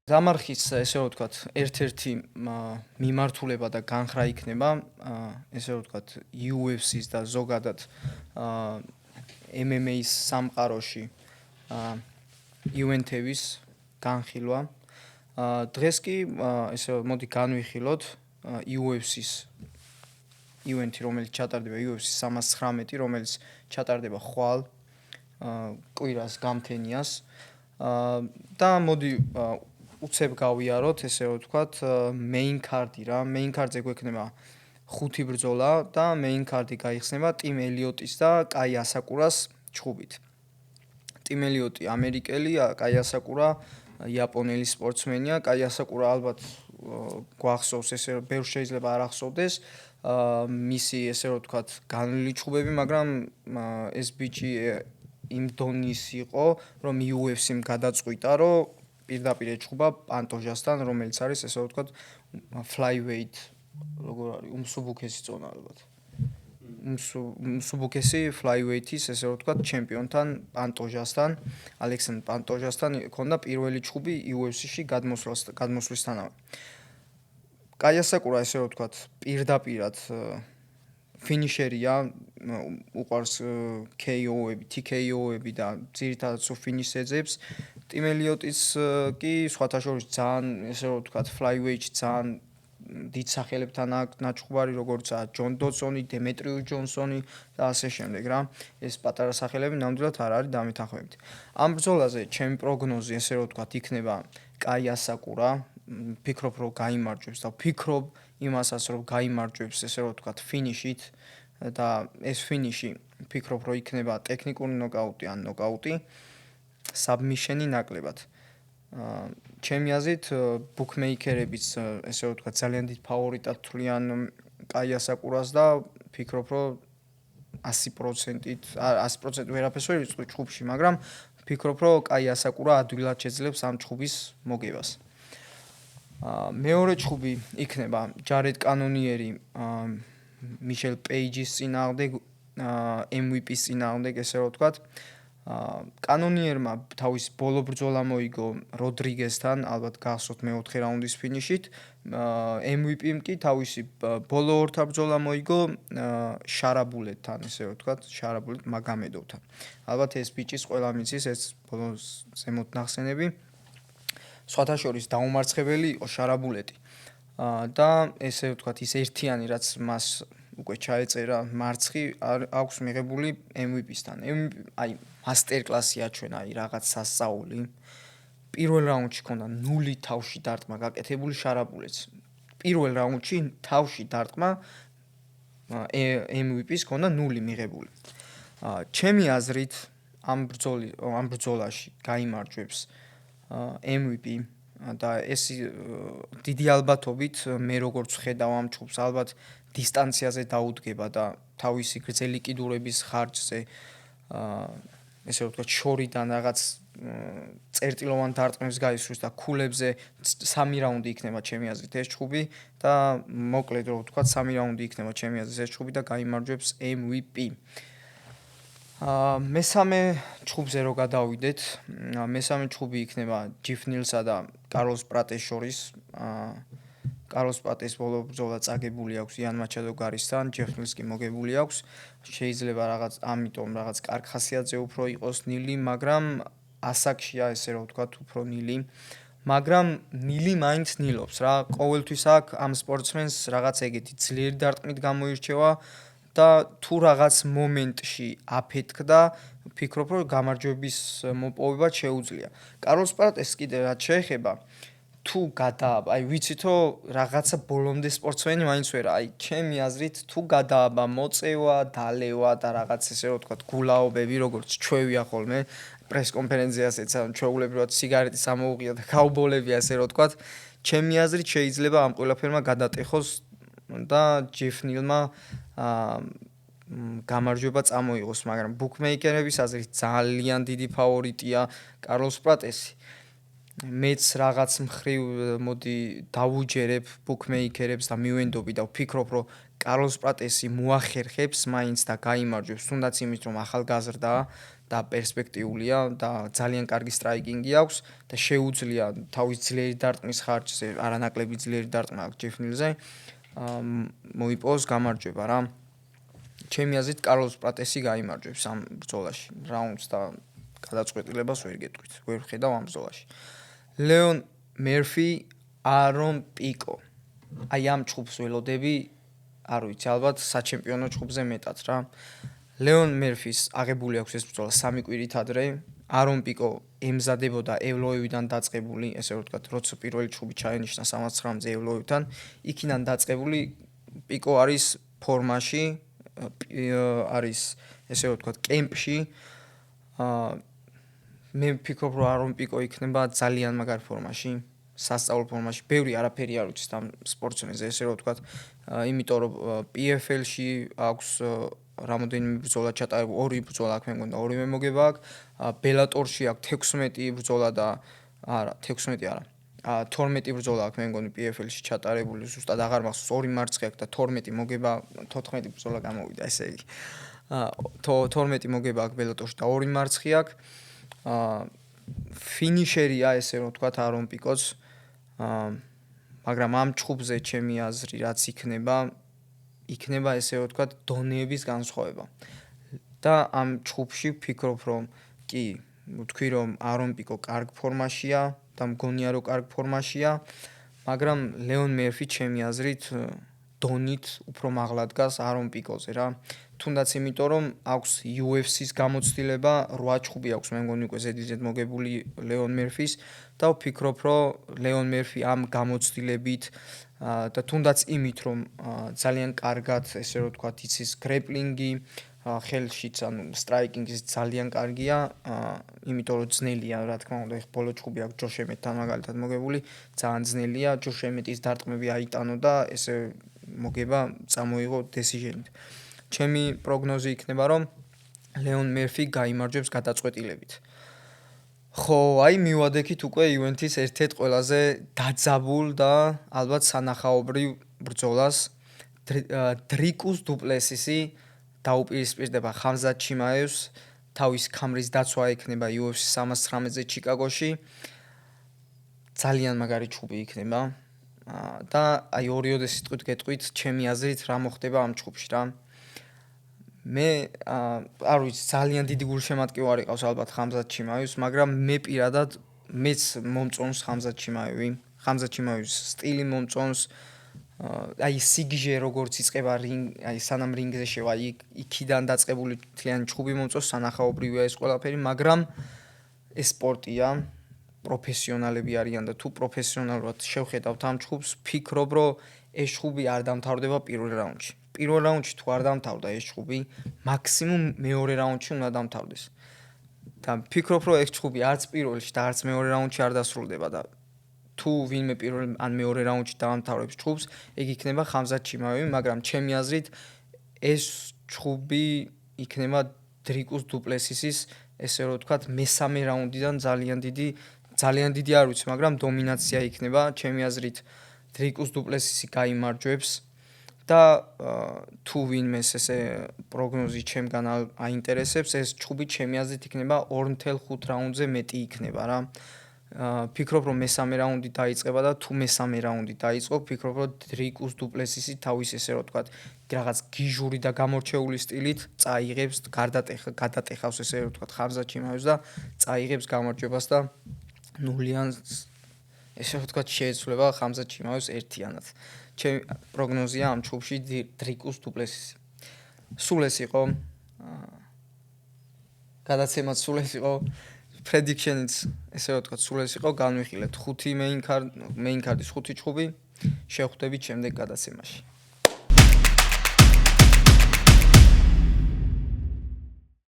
დამარხის ესე რომ ვთქვათ, ერთ-ერთი მიმართულება და განხრა იქნება, ესე რომ ვთქვათ, UFC-ს და ზოგადად MMA-ის სამყაროში ივენთების განხილვა. დღეს კი ესე მოდი განვიხილოთ UFC-ს ივენთი, რომელიც ჩატარდება UFC 319, რომელიც ჩატარდება ხვალ კვირას გამთენიას. და მოდი უცებ გავიაროთ, ესე რომ ვთქვათ, main card-ი რა. main card-ზე გვექნება 5 ბრძოლა და main card-ი გაიხსნება ტიმ ელიოტის და კაი ასაკურას ჩხუბით. ტიმ ელიოტი ამერიკელი, კაი ასაკურა იაპონელი სპორტსმენია. კაი ასაკურა ალბათ გვახსოვს, ესე ბევრს შეიძლება არ ახსოვდეს, მისი ესე რომ ვთქვათ, განვლილი ჩხუბები, მაგრამ ეს ბიჭი იმ დონის იყო, რომ UFC-მ გადაწყვიტა, რომ პირდაპირ ეჩხუბა პანტოჟასთან, რომელიც არის ესე რომ ვთქვათ, flyweight, როგორ არის, უმსუბუქესი წონა ალბათ. უმსუბუქესი flyweight-ის ესე რომ ვთქვათ, ჩემპიონთან, პანტოჟასთან, ალექსანდრ პანტოჟასთან ჰქონდა პირველი ჩხუბი UFC-ში გადმოსვლისთანავე. კაი ასაკურა ესე რომ ვთქვათ, პირდაპირად ფინიშერია, უყვარს KO-ები, TKO-ები და ძირითადად სულ ფინიშს ეძებს. ტიმ ელიოტის კი სხვათა შორის ძალიან, ესე რომ ვთქვათ, flyweight-ში ძალიან დიდ სახელებთან აქვს ნაჩხუბარი, როგორიცაა ჯონ დოდსონი, დემეტრიუს ჯონსონი და ასე შემდეგ რა. ეს პატარა სახელები ნამდვილად არ არის დამეთანხმებითი. ამ ბრძოლაზე ჩემი პროგნოზი, ესე რომ ვთქვათ, იქნება კაი ასაკურა. ვფიქრობ, რომ გაიმარჯვებს და ვფიქრობ იმასაც, რომ გაიმარჯვებს, ესე რომ ვთქვათ, ფინიშით და ეს ფინიში ვფიქრობ, რომ იქნება ტექნიკური ნოკაუტი ან ნოკაუტი, submission-ი ნაკლებად. ჩემი აზრით, ბუქმეიკერებიც, ესე რომ ვთქვათ, ძალიან დიდ ფავორიტად თვლიან კაი ასაკურას და ვფიქრობ, რომ 100% ვერაფერს ვერ ვიტყვი ჩხუბში, მაგრამ ვფიქრობ, რომ კაი ასაკურა ადვილად შეძლებს ამ ჩხუბის მოგებას. მეორე ჩხუბი იქნება ჯარედ კანონიერი მიშელ პეიჯის წინააღმდეგ, MVP-ის წინააღმდეგ, ესე რომ ვთქვათ. კანონიერმა თავისი ბოლო ბრძოლა მოიგო როდრიგესთან, ალბათ გახსოვთ მეოთხე რაუნდის ფინიშით. MVP-მ კი თავისი ბოლო ორთა ბრძოლა მოიგო შარაბულეთთან, ესე რომ ვთქვათ, შარაბულეთ მაგამედოვთან. ალბათ ეს ბიჭის ყველა მიცის, ეს ბოლო ზემოთ ნახსენები. სხვათა შორის დაუმარცხებელი იყო შარაბულეტი. და ესე ვთქვათ, ის ერთიანი, რაც მას უკვე ჩაეწერა მარცხი, აქვს მიღებული MVP-სთან. აი მასტერკლასი აჩვენა, აი რაღაც სასწაული. პირველ რაუნდში ჰქონდა 0 თავში დარტყმა გაკეთებული შარაბულეთს. პირველ რაუნდში თავში დარტყმა MVP-ს ჰქონდა 0 მიღებული. ჩემი აზრით, ამ ბრძოლაში გაიმარჯვებს MVP და ეს დიდი ალბათობით მე როგორც ხედავ ამ ჩხუბს, ალბათ დისტანციაზე დაუდგება და თავისი გრძელი კიდურების ხარჯზე ესე რომ ვთქვათ, შორიდან რაღაც წერტილოვან დარტყმებს გაისურვებს და ქულებზე 3 რაუნდი იქნება ჩემი აზრით ეს ჩხუბი და მოკლედ რომ ვთქვათ, 3 რაუნდი იქნება ჩემი აზრით ეს ჩხუბი და გაიმარჯვებს MVP. მესამე ჩხუბზე რო გადავიდეთ, მესამე ჩხუბი იქნება ჯიფ ნილსა და კარლოს პრატეს შორის. კარლოს პრატეს ბოლო ბრძოლა წაგებული აქვს იან მაჩადო გარისთან, ჯიფ ნილს კი მოგებული აქვს. შეიძლება რაღაც ამიტომ რაღაც კარგ ხასიათზე უფრო იყოს ნილი, მაგრამ ასაკშია ესე რომ ვთქვათ, უფრო ნილი. მაგრამ ნილი მაინც ნილობს რა. ყოველთვის აქვს ამ სპორტსმენს რაღაც ეგეთი ძლიერი დარტყმით გამოირჩევა და თუ რაღაც მომენტში აფეთქდა, ვფიქრობ, რომ გამარჯვების მოპოვება შეუძლია. კარლოს პრატეს კიდე რაც შეეხება, თუ გადააბა, აი ვიცით, რომ რაღაცა ბოლომდე სპორტსმენი მაინც ვერა. აი ჩემი აზრით, თუ გადააბა მოწევა, დალევა და რაღაც ესე რომ ვთქვათ, გულაობები, როგორც ჩვევია ხოლმე პრეს კონფერენციას ეცა, ჩვეულებრივად სიგარეტის ამოუღია და გაუბოლებია, ესე რომ ვთქვათ, ჩემი აზრით შეიძლება ამ ყველაფერმა გადატეხოს და ჯიფ ნილმა გამარჯვება წამოიღოს, მაგრამ ბუქმეიკერების აზრით ძალიან დიდი ფავორიტია კარლოს პრატესი. მეც რაღაც მხრივ მოდი დავუჯერებ ბუქმეიკერებს და მივენდობი და ვფიქრობ, რომ კარლოს პრატესი მოახერხებს მაინც და გაიმარჯვებს, თუნდაც იმით, რომ ახალგაზრდაა და პერსპექტიულია და ძალიან კარგი სტრაიკინგი აქვს და შეუძლია თავის ძლიერი დარტყმის ხარჯზე, არანაკლები ძლიერი დარტყმა აქვს ჯეფ-ნილზე, მოიპოვოს გამარჯვება რა. ჩემი აზრით კარლოს პრატესი გაიმარჯვებს ამ ბრძოლაში. რაუნდს და გადაწყვეტილებას ვერ გეტყვით. ვერ ხედავ ამ ბრძოლაში. ლეონ მერფი, არონ პიკო. აი ამ ჩხუბს ველოდები, არ ვიცი, ალბათ საჩემპიონო ჩხუბზე მეტად რა. ლეონ მერფის აღებული აქვს ეს ბრძოლა 3 კვირით ადრე. არონ პიკო ემზადებოდა ევლოევიდან დაწყებული, ესე რომ ვთქვათ, როცა პირველი ჩხუბი ჩაენიშნა 69-ზე ევლოევთან, იქიდან დაწყებული პიკო არის ფორმაში, არის ესე რომ ვთქვათ, კემპში. მე ვფიქრობ, რომ არონ პიკო იქნება ძალიან მაგარ ფორმაში, სასწავლო ფორმაში. ბევრი არაფერი არ ვიცით ამ სპორტსმენზე, ესე რომ ვთქვათ, იმიტომ რომ PFL-ში აქვს რამოდენიმე ბრძოლა ჩატარებული, 2 ბრძოლა აქვს, მე მგონი 2-ვე მოგება აქვს. ბელატორში აქვს 16 ბრძოლა და არა, 16 არა. 12 ბრძოლა აქვს, მე მგონი PFL-ში ჩატარებული, ზუსტად აღარ მახსოვს, 2 მარცხი აქვს და 12 მოგება, 14 ბრძოლა გამოვიდა, ესე იგი. 12 მოგება აქვს ბელატორში და 2 მარცხი აქვს. ფინიშერია, ესე რომ ვთქვათ, არონ პიკოც. მაგრამ ამ ჩხუბზე ჩემი აზრი რაც იქნება ესე რომ ვთქვათ, დონეების განსხვავება. და ამ ჩხუბში ვფიქრობ, რომ კი, ვთქვი, რომ არონ პიკო კარგ ფორმაშია და მგონია, რომ კარგ ფორმაშია, მაგრამ ლეონ მერფი ჩემი აზრით დონით უფრო მაღლა დგას არონ პიკოზე რა. თუნდაც იმიტომ, რომ აქვს UFC-ს გამოცდილება, 8 ჩხუბი აქვს, მე მგონი უკვე ზედიზედ მოგებული ლეონ მერფის და ვფიქრობ, რომ ლეონ მერფი ამ გამოცდილებით და თუნდაც იმით, რომ ძალიან კარგად, ესე რომ ვთქვათ, იცის გრეპლინგი, ხელშიც, ანუ სტრაიკინგის ძალიან კარგია, იმიტომ რომ ძნელია, რა თქმა უნდა, ეხლა ბოლო ჩხუბი აქვს ჯოშ ემეტთან მაგალითად მოგებული, ძალიან ძნელია, ჯოშ ემეტის დარტყმები აიტანო და ესე მოგება წამოიღო დესიჟენით. ჩემი პროგნოზი იქნება, რომ ლეონ მერფი გაიმარჯვებს გადაწყვეტილებით. ხო, აი მივადექით უკვე ივენთის ერთ-ერთ ყველაზე დაძაბულ და ალბათ სანახაობრივ ბრძოლას, დრიკუს დუპლესისი დაუპირისპირდება ხამზატ ჩიმაევს, თავის ქამრის დაცვა ექნება UFC 319-ზე ჩიკაგოში. ძალიან მაგარი ჩხუბი იქნება. და აი ორიოდე სიტყვით გეტყვით, ჩემი აზრით რა მოხდება ამ ჩხუბში რა. მე არ ვიცი, ძალიან დიდი გულშემატკივარი ყავს ალბათ ხამზატ ჩიმაევს, მაგრამ მე პირადად მეც მომწონს ხამზატ ჩიმაევი. ხამზატ ჩიმაევის სტილი მომწონს. აი სიგიჟე როგორც იწყება აი სანამ რინგზე შევა, იქიდან დაწყებული თლიანი ჩხუბი მომწონს, სანახაობრივია ეს ყველაფერი, მაგრამ ეს სპორტია, პროფესიონალები არიან და თუ პროფესიონალურად შევხედავთ ამ ჩხუბს, ვფიქრობ, რომ ეს ჩხუბი არ დამთავრდება პირველ რაუნდში. პირველ რაუნდში თუ არ დამთავრდა ეს ჩხუბი, მაქსიმუმ მეორე რაუნდში უნდა დამთავრდეს. და ვფიქრობ, რომ ეს ჩხუბი არც პირველში და არც მეორე რაუნდში არ დასრულდება და თუ ვინმე პირველ ან მეორე რაუნდში დაამთავრებს ჩხუბს, ეგ იქნება ხამზატ ჩიმაევი, მაგრამ ჩემი აზრით ეს ჩხუბი იქნება დრიკუს დუპლესისის, ესე რომ ვთქვათ, მესამე რაუნდიდან ძალიან დიდი არ ვიცი, მაგრამ დომინაცია იქნება, ჩემი აზრით დრიკუს დუპლესისი გაიმარჯვებს და თუ ვინმეს ესე პროგნოზი ჩემგან აინტერესებს, ეს ჩხუბი ჩემი აზრით იქნება 2.5 რაუნდზე მეტი იქნება რა. ვფიქრობ, რომ მესამე რაუნდი დაიწყება და თუ მესამე რაუნდი დაიწყო, ვფიქრობ, რომ დრიკუს დუპლესისი თავის ესე რომ ვთქვათ, რაღაც გიჟური და გამორჩეული სტილით წაიღებს, გადატეხავს ესე რომ ვთქვათ, ხამზატ ჩიმაევს და წაიღებს გამარჯვებას და ნულიან ესე რომ ვთქვათ, შეეცვლება ხამზატ ჩიმაევს ერთიანად. ჩემი პროგნოზია ამ ჩხუბში დრიკუს დუპლესისი. სულ ეს იყო. გადაცემაც სულ ეს იყო. Prediction-იც ესე რომ ვთქვათ, სულ ეს იყო, განვიხილეთ 5 main card-ის 5 ჩხუბი, შევხვდებით შემდეგ გადაცემაში.